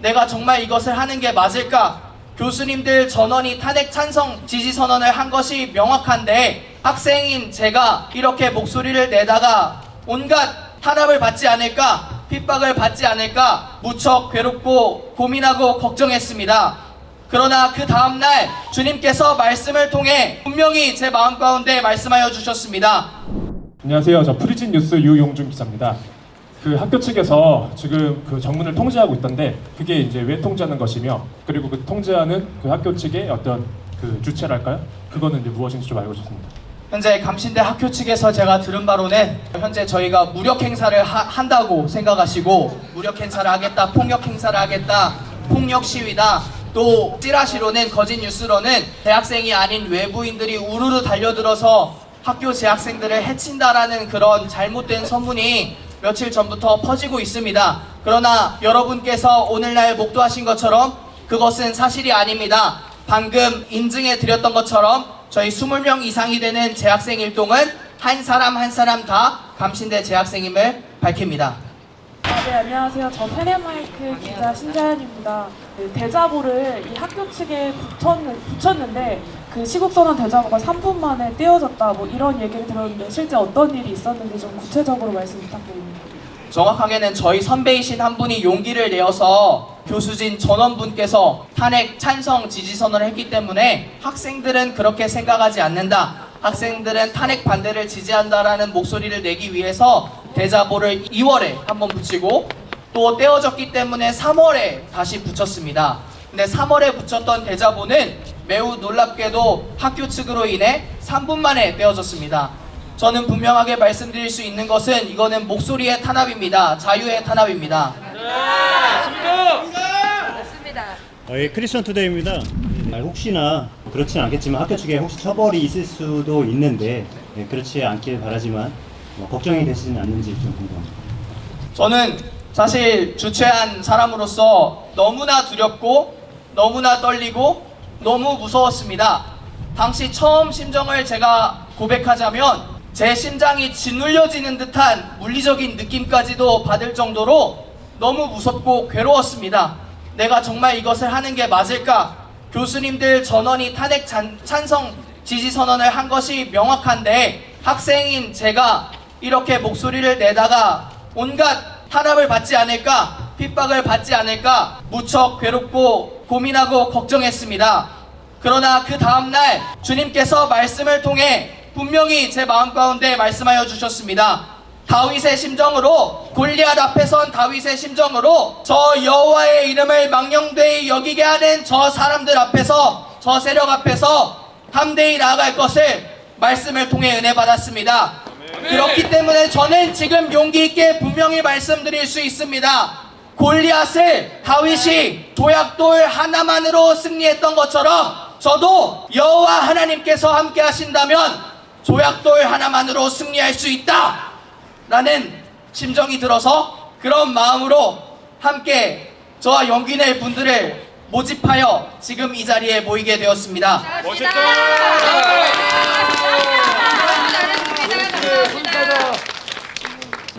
내가 정말 이것을 하는 게 맞을까? 교수님들 전원이 탄핵 찬성 지지 선언을 한 것이 명확한데 학생인 제가 이렇게 목소리를 내다가 온갖 탄압을 받지 않을까? 핍박을 받지 않을까? 무척 괴롭고 고민하고 걱정했습니다. 그러나 그 다음날 주님께서 말씀을 통해 분명히 제 마음 가운데 말씀하여 주셨습니다. 안녕하세요. 저 프리즌 뉴스 유용준 기자입니다. 그 학교 측에서 지금 그 정문을 통제하고 있던데 그게 이제 왜 통제하는 것이며 그리고 그 통제하는 그 학교 측의 어떤 그 주체랄까요? 그거는 이제 무엇인지 좀 알고 싶습니다. 현재 감신대 학교 측에서 제가 들은 바로는 현재 저희가 무력 행사를 한다고 생각하시고 무력 행사를 하겠다, 폭력 행사를 하겠다, 폭력 시위다. 또 찌라시로는 거짓 뉴스로는 대학생이 아닌 외부인들이 우르르 달려들어서 학교 재학생들을 해친다라는 그런 잘못된 소문이 며칠 전부터 퍼지고 있습니다. 그러나 여러분께서 오늘날 목도하신 것처럼 그것은 사실이 아닙니다. 방금 인증해 드렸던 것처럼 저희 20명 이상이 되는 재학생 일동은 한 사람 한 사람 다 감신대 재학생임을 밝힙니다. 네, 안녕하세요. 저 페네마이크 기자 신자연입니다. 그 대자보를 이 학교 측에 붙였는데 그 시국선언 대자보가 3분 만에 떼어졌다 뭐 이런 얘기를 들었는데 실제 어떤 일이 있었는지 좀 구체적으로 말씀 부탁드립니다. 정확하게는 저희 선배이신 한 분이 용기를 내어서 교수진 전원분께서 탄핵 찬성 지지 선언을 했기 때문에 학생들은 그렇게 생각하지 않는다. 학생들은 탄핵 반대를 지지한다라는 목소리를 내기 위해서 대자보를 2월에 한번 붙이고 또 떼어졌기 때문에 3월에 다시 붙였습니다. 근데 3월에 붙였던 대자보는 매우 놀랍게도 학교 측으로 인해 3분 만에 떼어졌습니다. 저는 분명하게 말씀드릴 수 있는 것은 이거는 목소리의 탄압입니다. 자유의 탄압입니다. 예, 크리스천 투데이입니다. 혹시나 그렇진 않겠지만 학교 측에 혹시 처벌이 있을 수도 있는데 그렇지 않길 바라지만 걱정이 되시진 않는지 좀 궁금합니다. 저는 사실 주최한 사람으로서 너무나 두렵고 너무나 떨리고 너무 무서웠습니다. 당시 처음 심정을 제가 고백하자면 제 심장이 짓눌려지는 듯한 물리적인 느낌까지도 받을 정도로 너무 무섭고 괴로웠습니다. 내가 정말 이것을 하는 게 맞을까? 교수님들 전원이 탄핵 찬성 지지 선언을 한 것이 명확한데 학생인 제가 이렇게 목소리를 내다가 온갖 탄압을 받지 않을까? 핍박을 받지 않을까? 무척 괴롭고 고민하고 걱정했습니다. 그러나 그 다음날 주님께서 말씀을 통해 분명히 제 마음 가운데 말씀하여 주셨습니다. 다윗의 심정으로 골리앗 앞에 선 다윗의 심정으로 저 여호와의 이름을 망령되이 여기게 하는 저 사람들 앞에서 저 세력 앞에서 담대히 나아갈 것을 말씀을 통해 은혜 받았습니다. 그렇기 때문에 저는 지금 용기 있게 분명히 말씀드릴 수 있습니다. 골리앗을 다윗이 조약돌 하나만으로 승리했던 것처럼 저도 여호와 하나님께서 함께 하신다면 조약돌 하나만으로 승리할 수 있다 라는 심정이 들어서 그런 마음으로 함께 저와 용기 낼 분들을 모집하여 지금 이 자리에 모이게 되었습니다.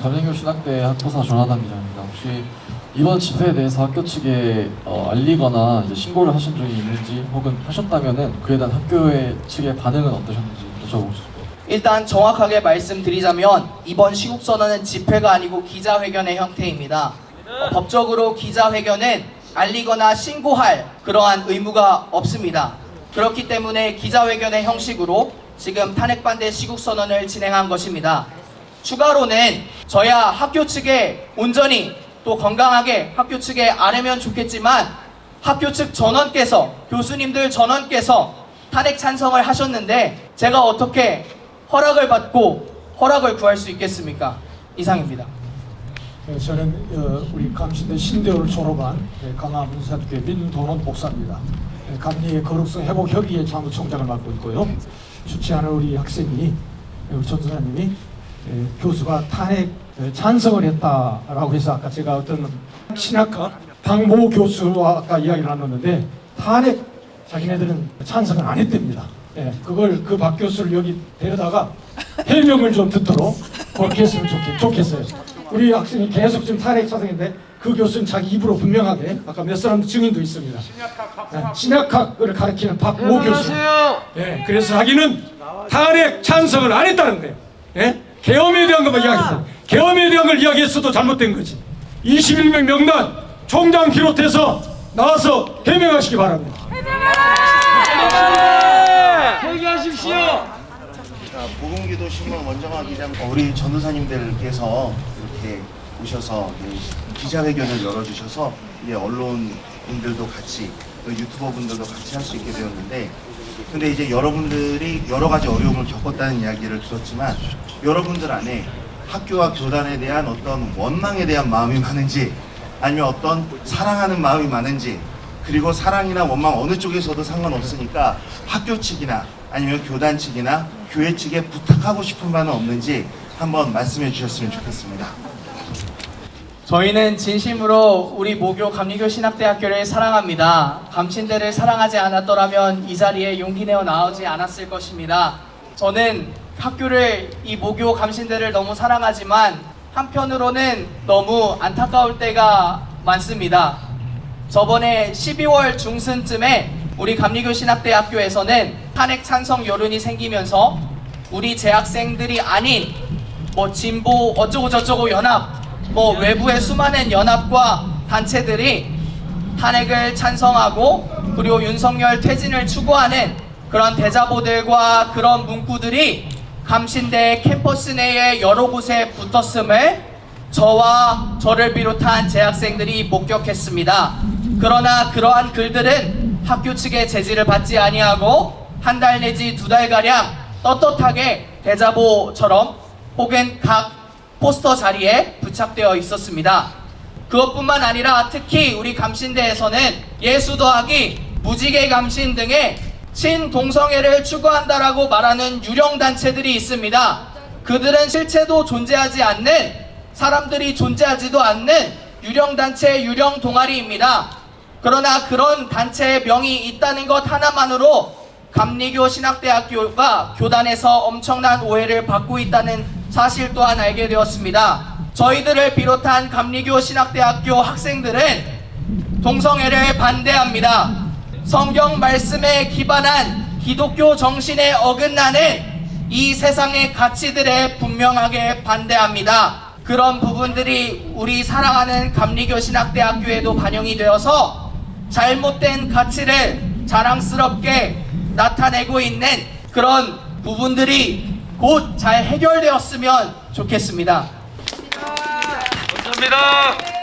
감명교 신학대 학부사 조나단 기자입니다. 혹시 이번 집회에 대해서 학교 측에 알리거나 이제 신고를 하신 적이 있는지 혹은 하셨다면은 그에 대한 학교의 측의 반응은 어떠셨는지 여쭤보고 싶습니다. 일단 정확하게 말씀드리자면 이번 시국선언은 집회가 아니고 기자회견의 형태입니다. 법적으로 기자회견은 알리거나 신고할 그러한 의무가 없습니다. 그렇기 때문에 기자회견의 형식으로 지금 탄핵반대 시국선언을 진행한 것입니다. 추가로는 저야 학교 측에 온전히 또 건강하게 학교 측에 아뢰면 좋겠지만 학교 측 전원께서 교수님들 전원께서 탄핵 찬성을 하셨는데 제가 어떻게 허락을 받고 허락을 구할 수 있겠습니까? 이상입니다. 저는 우리 감신대 신대호를 졸업한 강화문사학교의 민동원 목사입니다. 감리의 거룩성 회복 협의회 사무총장을 맡고 있고요. 주최하는 우리 학생이 우리 전도사님이 교수가 탄핵 찬성을 했다라고 해서 아까 제가 어떤 신학과 박모 교수와 아까 이야기를 나눴는데 탄핵 자기네들은 찬성을 안 했답니다. 그걸 그 박 교수를 여기 데려다가 해명을 좀 듣도록 그렇게 했으면 좋겠어요. 우리 학생이 계속 지금 탄핵 찬성인데 그 교수는 자기 입으로 분명하게 아까 몇 사람 증인도 있습니다. 신약학을 가르치는 박모 교수. 예, 그래서 자기는 탄핵 찬성을 안 했다는 거예요. 예? 계엄에 대한 것만 이야기했다. 계엄에 대한 걸 이야기했어도 잘못된 거지. 21명 명단 총장 비롯해서 나와서 해명하시기 바랍니다. 보건기도 신문 원정화 기자 우리 전도사님들께서 이렇게 오셔서 기자회견을 열어주셔서 언론인들도 같이 유튜버분들도 같이 할 수 있게 되었는데, 근데 이제 여러분들이 여러 가지 어려움을 겪었다는 이야기를 들었지만 여러분들 안에 학교와 교단에 대한 어떤 원망에 대한 마음이 많은지, 아니면 어떤 사랑하는 마음이 많은지, 그리고 사랑이나 원망 어느 쪽에서도 상관없으니까 학교 측이나 아니면 교단 측이나 교회 측에 부탁하고 싶은 바는 없는지 한번 말씀해 주셨으면 좋겠습니다. 저희는 진심으로 우리 모교 감리교 신학대학교를 사랑합니다. 감신대를 사랑하지 않았더라면 이 자리에 용기 내어 나오지 않았을 것입니다. 저는 학교를, 이 모교 감신대를 너무 사랑하지만 한편으로는 너무 안타까울 때가 많습니다. 저번에 12월 중순쯤에 우리 감리교 신학대학교에서는 탄핵 찬성 여론이 생기면서 우리 재학생들이 아닌 진보 어쩌고 저쩌고 연합, 외부의 수많은 연합과 단체들이 탄핵을 찬성하고 그리고 윤석열 퇴진을 추구하는 그런 대자보들과 그런 문구들이 감신대 캠퍼스 내에 여러 곳에 붙었음을 저와 저를 비롯한 재학생들이 목격했습니다. 그러나 그러한 글들은 학교 측의 제지를 받지 아니하고 한 달 내지 2달가량 떳떳하게 대자보처럼 혹은 각 포스터 자리에 부착되어 있었습니다. 그것뿐만 아니라 특히 우리 감신대에서는 예수 더하기 무지개 감신 등의 친동성애를 추구한다라고 말하는 유령단체들이 있습니다. 그들은 실체도 존재하지 않는, 사람들이 존재하지도 않는 유령단체, 유령동아리입니다. 그러나 그런 단체의 명이 있다는 것 하나만으로 감리교 신학대학교가 교단에서 엄청난 오해를 받고 있다는 사실 또한 알게 되었습니다. 저희들을 비롯한 감리교 신학대학교 학생들은 동성애를 반대합니다. 성경 말씀에 기반한 기독교 정신에 어긋나는 이 세상의 가치들에 분명하게 반대합니다. 그런 부분들이 우리 사랑하는 감리교 신학대학교에도 반영이 되어서 잘못된 가치를 자랑스럽게 나타내고 있는 그런 부분들이 곧 잘 해결되었으면 좋겠습니다. 감사합니다.